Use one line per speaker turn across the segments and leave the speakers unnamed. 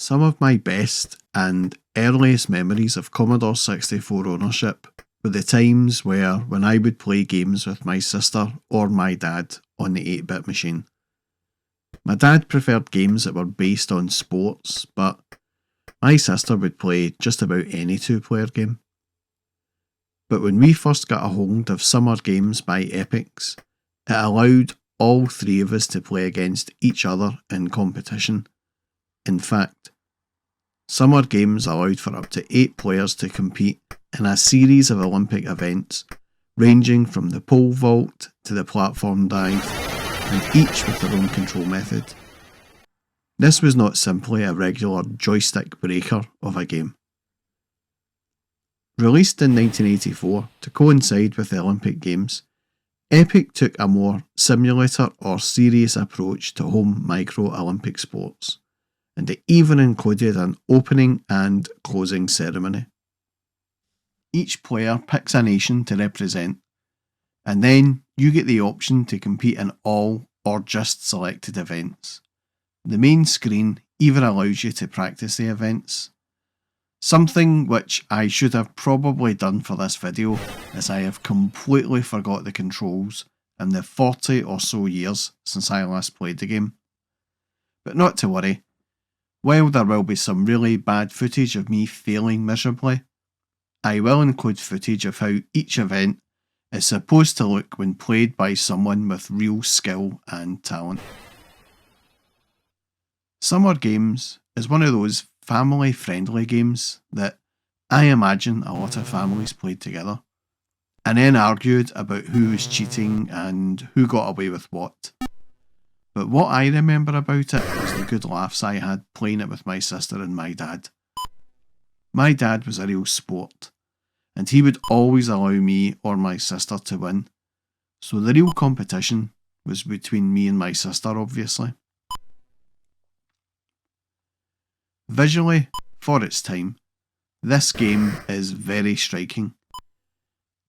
Some of my best and earliest memories of Commodore 64 ownership were the times when I would play games with my sister or my dad on the 8-bit machine. My dad preferred games that were based on sports, but my sister would play just about any 2-player game. But when we first got a hold of Summer Games by Epyx, it allowed all 3 of us to play against each other in competition. In fact, Summer Games allowed for up to 8 players to compete in a series of Olympic events, ranging from the pole vault to the platform dive, and each with their own control method. This was not simply a regular joystick breaker of a game. Released in 1984 to coincide with the Olympic Games, Epyx took a more simulator or serious approach to home micro-Olympic sports, and it even included an opening and closing ceremony. Each player picks a nation to represent, and then you get the option to compete in all or just selected events. The main screen even allows you to practice the events, something which I should have probably done for this video, as I have completely forgot the controls in the 40 or so years since I last played the game. But not to worry, while there will be some really bad footage of me failing miserably, I will include footage of how each event is supposed to look when played by someone with real skill and talent. Summer Games is one of those family-friendly games that I imagine a lot of families played together, and then argued about who was cheating and who got away with what. But what I remember about it was the good laughs I had playing it with my sister and my dad. My dad was a real sport, and he would always allow me or my sister to win, so the real competition was between me and my sister, obviously. Visually, for its time, this game is very striking.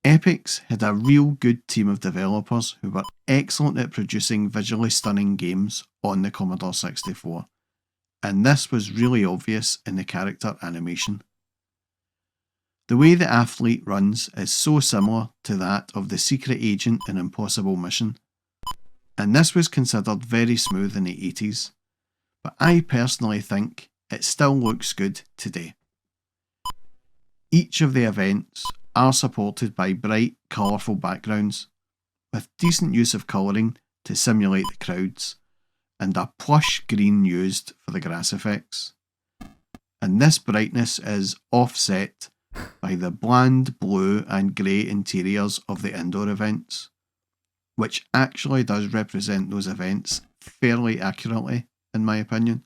Epyx had a real good team of developers who were excellent at producing visually stunning games on the Commodore 64, and this was really obvious in the character animation. The way the athlete runs is so similar to that of the secret agent in Impossible Mission, and this was considered very smooth in the 80s, but I personally think it still looks good today. Each of the events are supported by bright, colourful backgrounds, with decent use of colouring to simulate the crowds, and a plush green used for the grass effects. And this brightness is offset by the bland blue and grey interiors of the indoor events, which actually does represent those events fairly accurately, in my opinion.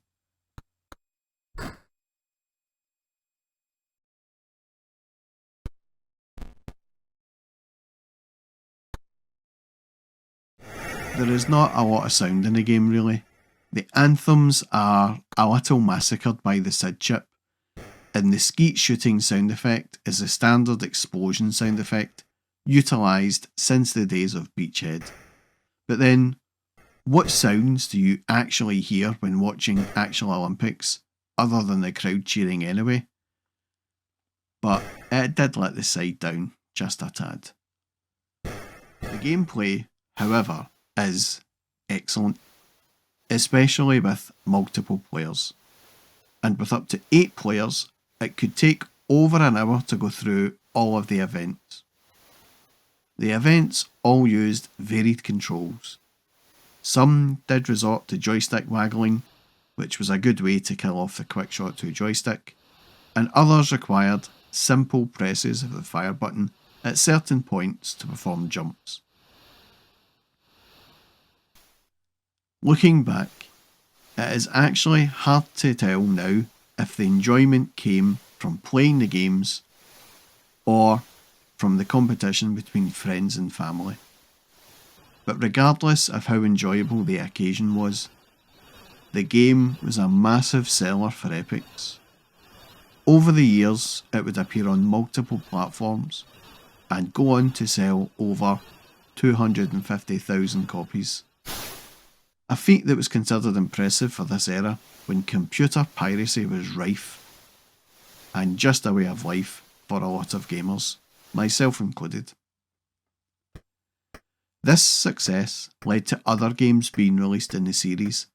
There is not a lot of sound in the game really. The anthems are a little massacred by the SID chip, and the skeet shooting sound effect is the standard explosion sound effect utilised since the days of Beachhead. But then, what sounds do you actually hear when watching actual Olympics, other than the crowd cheering anyway? But it did let the side down just a tad. The gameplay, however, is excellent, especially with multiple players. And with up to 8 players, it could take over an hour to go through all of the events. The events all used varied controls. Some did resort to joystick waggling, which was a good way to kill off the quickshot 2 joystick, and others required simple presses of the fire button at certain points to perform jumps. Looking back, it is actually hard to tell now if the enjoyment came from playing the games or from the competition between friends and family. But regardless of how enjoyable the occasion was, the game was a massive seller for Epyx. Over the years, it would appear on multiple platforms and go on to sell over 250,000 copies. a feat that was considered impressive for this era when computer piracy was rife and just a way of life for a lot of gamers, myself included. This success led to other games being released in the series,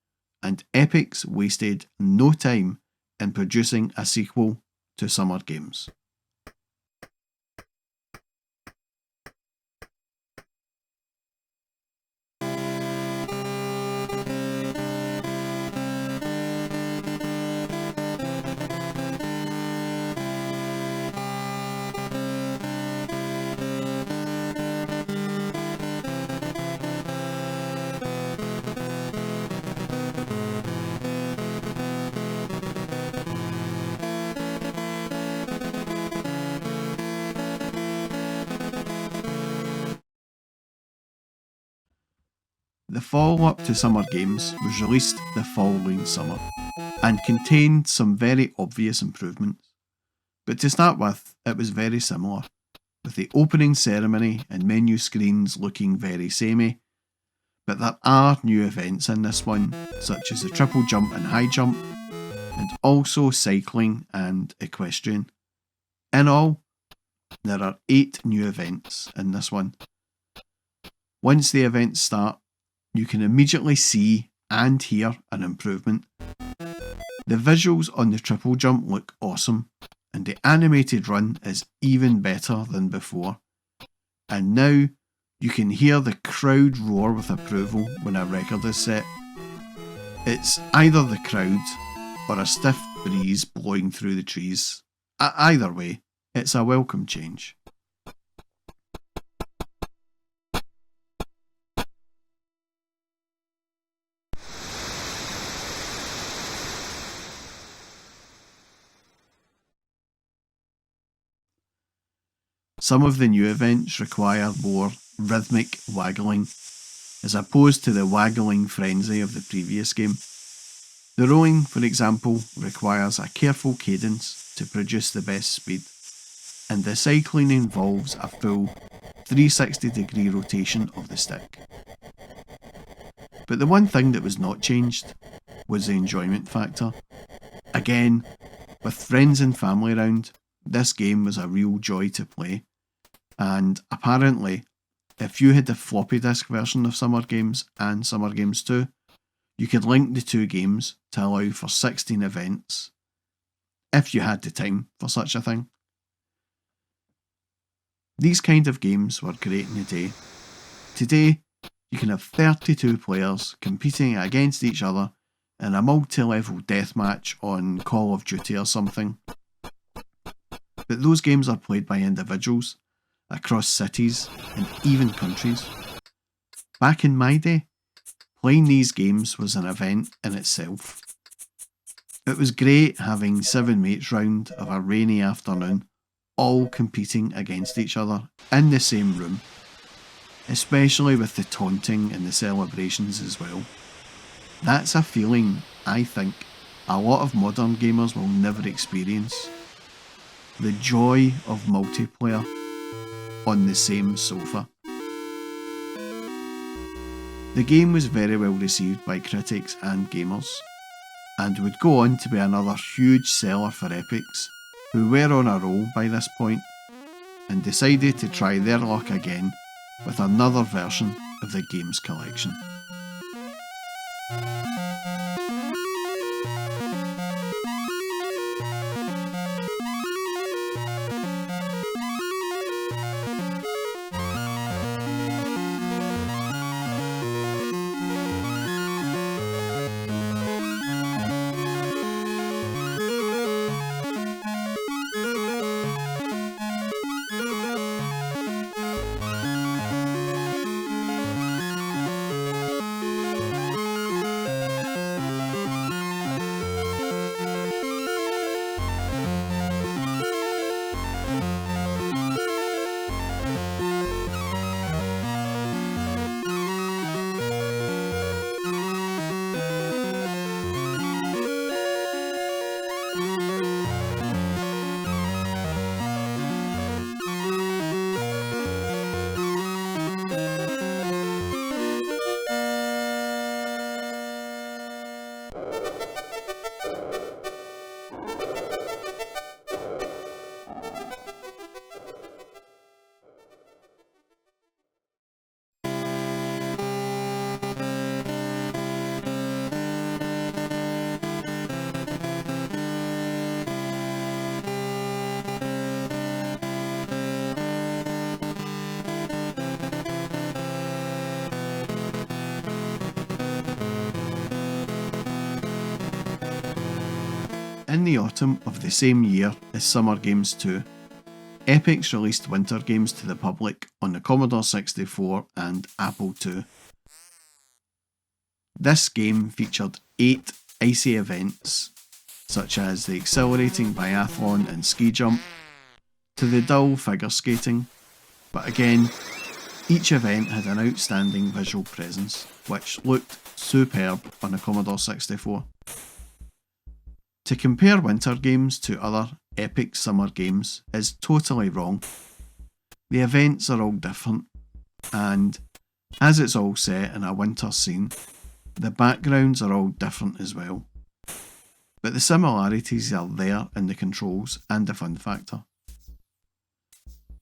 and Epyx wasted no time in producing a sequel to Summer Games. The follow-up to Summer Games was released the following summer, and contained some very obvious improvements. But to start with, it was very similar, with the opening ceremony and menu screens looking very samey, but there are new events in this one, such as the triple jump and high jump, and also cycling and equestrian. In all, there are 8 new events in this one. Once the events start, you can immediately see and hear an improvement. The visuals on the triple jump look awesome, and the animated run is even better than before. And now you can hear the crowd roar with approval when a record is set. It's either the crowd or a stiff breeze blowing through the trees. Either way, it's a welcome change. Some of the new events require more rhythmic waggling, as opposed to the waggling frenzy of the previous game. The rowing, for example, requires a careful cadence to produce the best speed, and the cycling involves a full 360-degree rotation of the stick. But the one thing that was not changed was the enjoyment factor. Again, with friends and family around, this game was a real joy to play. And apparently, if you had the floppy disk version of Summer Games and Summer Games 2, you could link the 2 games to allow for 16 events, if you had the time for such a thing. These kind of games were great in the day. Today, you can have 32 players competing against each other in a multi-level deathmatch on Call of Duty or something. But those games are played by individuals, across cities and even countries. Back in my day, playing these games was an event in itself. It was great having 7 mates round of a rainy afternoon, all competing against each other in the same room, especially with the taunting and the celebrations as well. That's a feeling I think a lot of modern gamers will never experience. The joy of multiplayer on the same sofa. The game was very well received by critics and gamers, and would go on to be another huge seller for Epyx, who were on a roll by this point, and decided to try their luck again with another version of the game's collection. In the autumn of the same year as Summer Games 2, Epyx released Winter Games to the public on the Commodore 64 and Apple II. This game featured 8 icy events, such as the exhilarating biathlon and ski jump, to the dull figure skating, but again, each event had an outstanding visual presence, which looked superb on the Commodore 64. To compare Winter Games to other Epyx Summer Games is totally wrong. The events are all different, and as it's all set in a winter scene, the backgrounds are all different as well. But the similarities are there in the controls and the fun factor.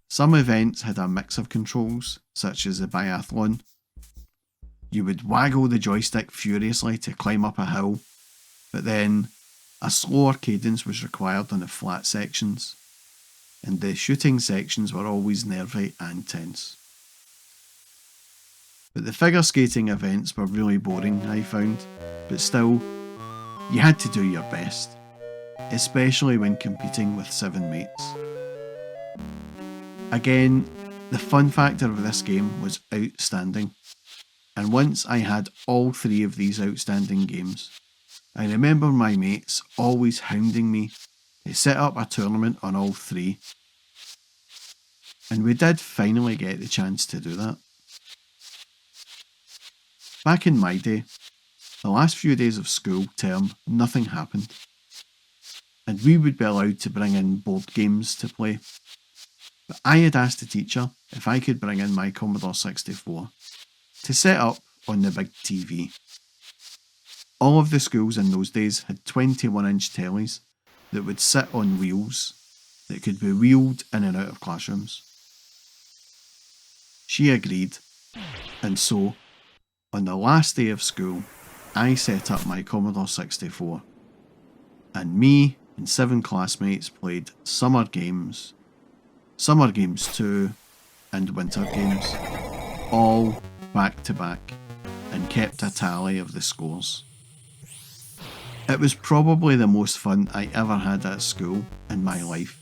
Some events had a mix of controls, such as the biathlon. You would waggle the joystick furiously to climb up a hill, but then a slower cadence was required on the flat sections, and the shooting sections were always nervy and tense. But the figure skating events were really boring, I found, but still, you had to do your best, especially when competing with 7 mates. Again, the fun factor of this game was outstanding, and once I had all 3 of these outstanding games, I remember my mates always hounding me to set up a tournament on all 3, and we did finally get the chance to do that. Back in my day, the last few days of school term, nothing happened, and we would be allowed to bring in board games to play. But I had asked the teacher if I could bring in my Commodore 64 to set up on the big TV. All of the schools in those days had 21-inch tellies that would sit on wheels that could be wheeled in and out of classrooms. She agreed, and so, on the last day of school, I set up my Commodore 64, and me and 7 classmates played Summer Games 2 and Winter Games, all back to back, and kept a tally of the scores. It was probably the most fun I ever had at school in my life,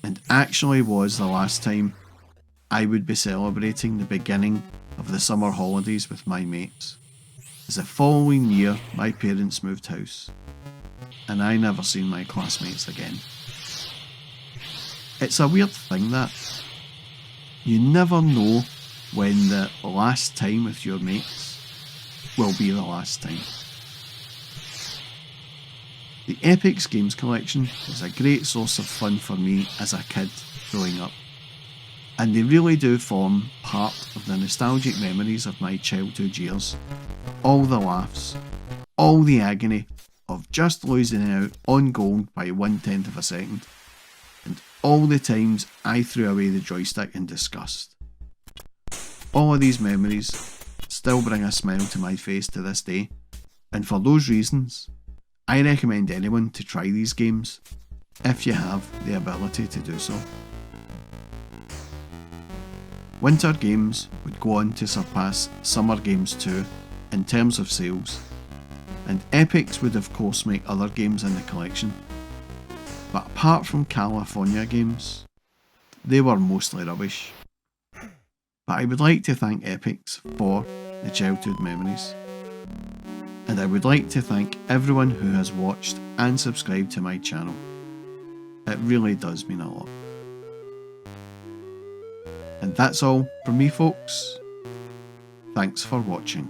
and actually was the last time I would be celebrating the beginning of the summer holidays with my mates, as the following year my parents moved house, and I never seen my classmates again. It's a weird thing that you never know when the last time with your mates will be the last time. The Epyx Games collection is a great source of fun for me as a kid growing up, and they really do form part of the nostalgic memories of my childhood years. All the laughs, all the agony of just losing out on gold by 1/10 of a second, and all the times I threw away the joystick in disgust. All of these memories still bring a smile to my face to this day, and for those reasons, I recommend anyone to try these games if you have the ability to do so. Winter Games would go on to surpass Summer Games 2 in terms of sales, and Epyx would of course make other games in the collection, but apart from California Games, they were mostly rubbish. But I would like to thank Epyx for the childhood memories, and I would like to thank everyone who has watched and subscribed to my channel. It really does mean a lot. And that's all from me, folks. Thanks for watching.